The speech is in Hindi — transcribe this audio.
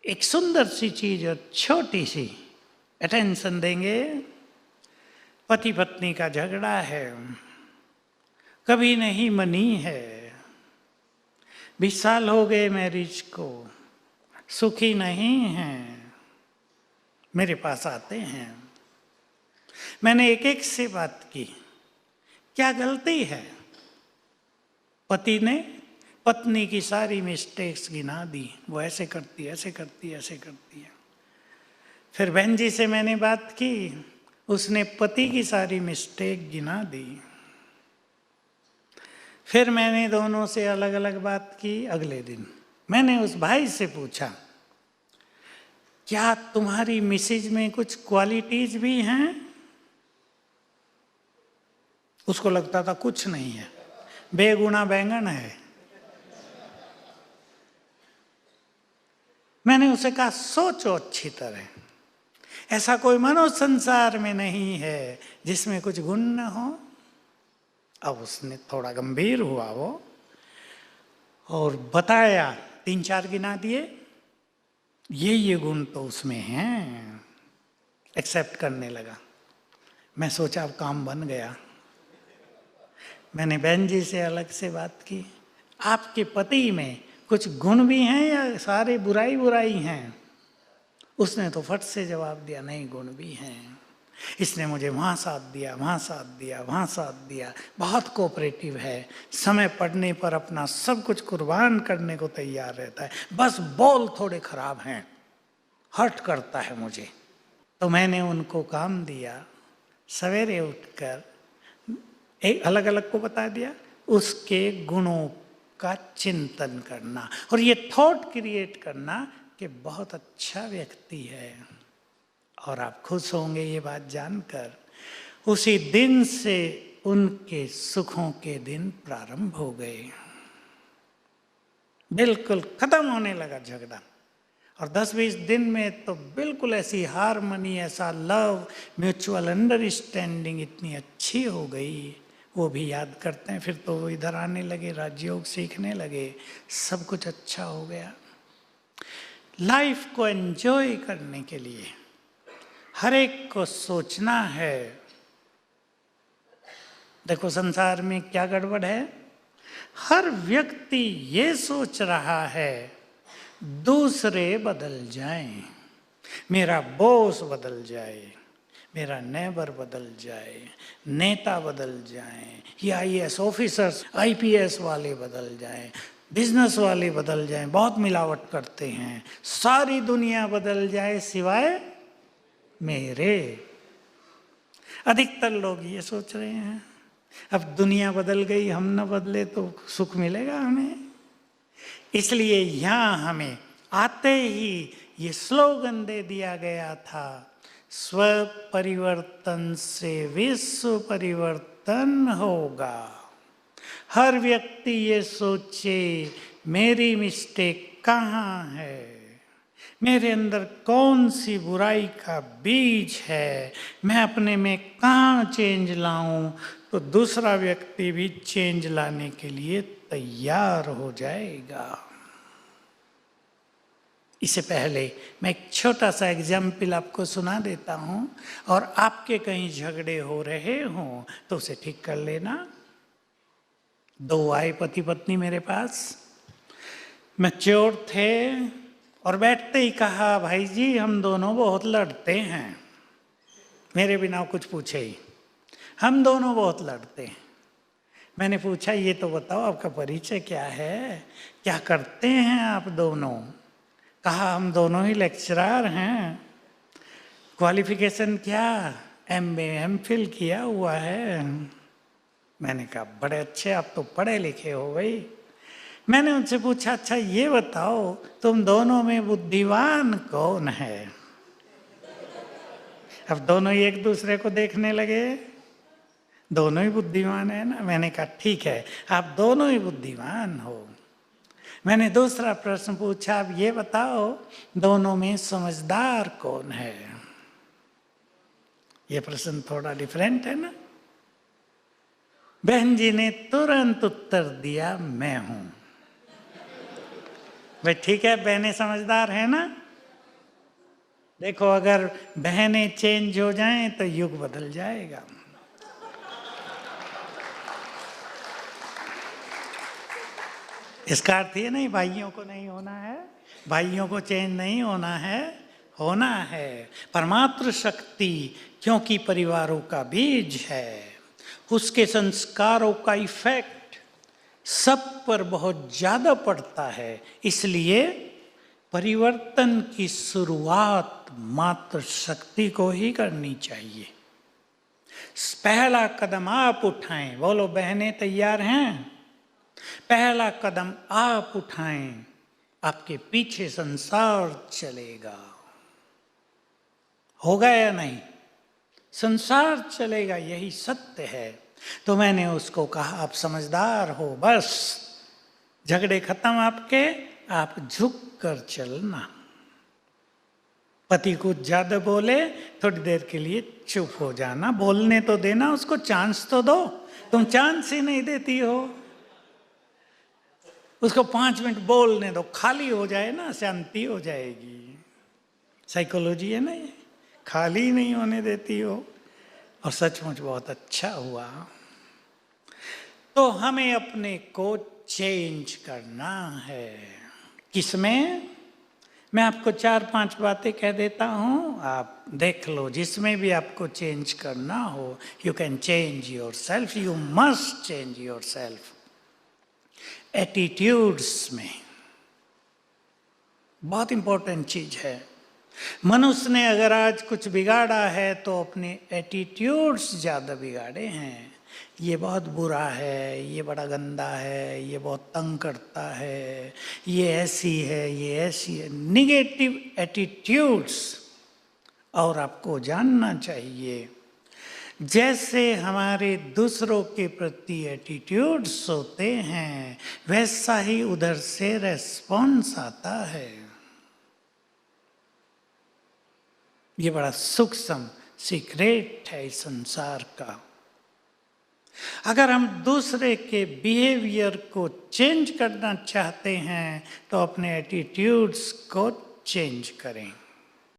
एक सुंदर सी चीज और छोटी सी अटेंशन देंगे। पति पत्नी का झगड़ा है, कभी नहीं मनी है, 20 साल हो गए मैरिज को, सुखी नहीं है, मेरे पास आते हैं। मैंने एक एक से बात की, क्या गलती है? पति ने पत्नी की सारी मिस्टेक्स गिना दी, वो ऐसे करती ऐसे करती ऐसे करती है। फिर बहन जी से मैंने बात की, उसने पति की सारी मिस्टेक गिना दी। फिर मैंने दोनों से अलग अलग बात की। अगले दिन मैंने उस भाई से पूछा, क्या तुम्हारी मिसेज में कुछ क्वालिटीज भी हैं? उसको लगता था कुछ नहीं है, बेगुना बैंगन है। मैंने उसे कहा, सोचो अच्छी तरह, ऐसा कोई मनुष्य संसार में नहीं है जिसमें कुछ गुण न हो। अब उसने थोड़ा गंभीर हुआ वो और बताया, 3-4 गिना दिए, ये गुण तो उसमें हैं। एक्सेप्ट करने लगा। मैं सोचा अब काम बन गया। मैंने बहन जी से अलग से बात की, आपके पति में कुछ गुण भी हैं या सारे बुराई बुराई हैं? उसने तो फट से जवाब दिया, नहीं गुण भी हैं। इसने मुझे वहाँ साथ दिया, वहाँ साथ दिया, वहाँ साथ दिया, बहुत कोऑपरेटिव है, समय पड़ने पर अपना सब कुछ कुर्बान करने को तैयार रहता है, बस बोल थोड़े खराब हैं, हर्ट करता है मुझे। तो मैंने उनको काम दिया, सवेरे उठकर एक अलग अलग को बता दिया, उसके गुणों का चिंतन करना और ये थॉट क्रिएट करना कि बहुत अच्छा व्यक्ति है। और आप खुश होंगे ये बात जानकर, उसी दिन से उनके सुखों के दिन प्रारंभ हो गए। बिल्कुल खत्म होने लगा झगड़ा और 10-20 दिन में तो बिल्कुल ऐसी हारमनी, ऐसा लव, म्यूचुअल अंडरस्टैंडिंग इतनी अच्छी हो गई। वो भी याद करते हैं, फिर तो वो इधर आने लगे, राजयोग सीखने लगे, सब कुछ अच्छा हो गया। लाइफ को एंजॉय करने के लिए हर एक को सोचना है। देखो संसार में क्या गड़बड़ है, हर व्यक्ति ये सोच रहा है दूसरे बदल जाएं, मेरा बॉस बदल जाए, मेरा नेबर बदल जाए, नेता बदल जाए, या आईएएस ऑफिसर्स आईपीएस वाले बदल जाएं, बिजनेस वाले बदल जाएं, बहुत मिलावट करते हैं, सारी दुनिया बदल जाए सिवाय मेरे। अधिकतर लोग ये सोच रहे हैं, अब दुनिया बदल गई, हम न बदले तो सुख मिलेगा हमें। इसलिए यहाँ हमें आते ही ये स्लोगन दे दिया गया था, स्व परिवर्तन से विश्व परिवर्तन होगा। हर व्यक्ति ये सोचे, मेरी मिस्टेक कहाँ है, मेरे अंदर कौन सी बुराई का बीज है, मैं अपने में कहाँ चेंज लाऊं, तो दूसरा व्यक्ति भी चेंज लाने के लिए तैयार हो जाएगा। इससे पहले मैं एक छोटा सा एग्जाम्पल आपको सुना देता हूं, और आपके कहीं झगड़े हो रहे हों तो उसे ठीक कर लेना। 2 आए पति पत्नी मेरे पास, मैच्योर थे, और बैठते ही कहा, भाई जी हम दोनों बहुत लड़ते हैं। मेरे बिना कुछ पूछे ही, हम दोनों बहुत लड़ते हैं। मैंने पूछा, ये तो बताओ आपका परिचय क्या है, क्या करते हैं आप दोनों? कहा, हम दोनों ही लेक्चरर हैं। क्वालिफिकेशन क्या? MA MPhil किया हुआ है। मैंने कहा, बड़े अच्छे, आप तो पढ़े लिखे हो भाई। मैंने उनसे पूछा, अच्छा ये बताओ तुम दोनों में बुद्धिमान कौन है? अब दोनों ही एक दूसरे को देखने लगे, दोनों ही बुद्धिमान है ना। मैंने कहा ठीक है, आप दोनों ही बुद्धिमान हो। मैंने दूसरा प्रश्न पूछा, अब ये बताओ दोनों में समझदार कौन है? ये प्रश्न थोड़ा डिफरेंट है ना। बहन जी ने तुरंत उत्तर दिया, मैं हूं। भाई ठीक है, बहनें समझदार है ना, देखो, अगर बहनें चेंज हो जाएं तो युग बदल जाएगा। इसका अर्थ ये नहीं भाइयों को नहीं होना है, भाइयों को चेंज नहीं होना है, होना है। परमात्म शक्ति क्योंकि परिवारों का बीज है, उसके संस्कारों का इफेक्ट सब पर बहुत ज्यादा पड़ता है। इसलिए परिवर्तन की शुरुआत मातृ शक्ति को ही करनी चाहिए। पहला कदम आप उठाएं। बोलो बहनें तैयार हैं? पहला कदम आप उठाएं, आपके पीछे संसार चलेगा। होगा या नहीं? संसार चलेगा, यही सत्य है। तो मैंने उसको कहा आप समझदार हो, बस झगड़े खत्म आपके, आप झुक कर चलना। पति कुछ ज्यादा बोले, थोड़ी देर के लिए चुप हो जाना, बोलने तो देना, उसको चांस तो दो। तुम चांस ही नहीं देती हो। उसको 5 मिनट बोलने दो, खाली हो जाए ना, शांति हो जाएगी। साइकोलॉजी है ना ये, खाली नहीं होने देती हो। और सचमुच बहुत अच्छा हुआ। तो हमें अपने को चेंज करना है। किसमें? मैं आपको 4-5 बातें कह देता हूं, आप देख लो। जिसमें भी आपको चेंज करना हो, you can change your self, you must change your self. Attitudes में बहुत इंपॉर्टेंट चीज है। मनुष्य ने अगर आज कुछ बिगाड़ा है तो अपने एटीट्यूड्स ज्यादा बिगाड़े हैं। ये बहुत बुरा है, ये बड़ा गंदा है, ये बहुत तंग करता है, ये ऐसी है, ये ऐसी है। Negative attitudes. और आपको जानना चाहिए, जैसे हमारे दूसरों के प्रति एटीट्यूड्स होते हैं, वैसा ही उधर से रेस्पॉन्स आता है। ये बड़ा सूक्ष्म सीक्रेट है इस संसार का। अगर हम दूसरे के बिहेवियर को चेंज करना चाहते हैं तो अपने एटीट्यूड्स को चेंज करें।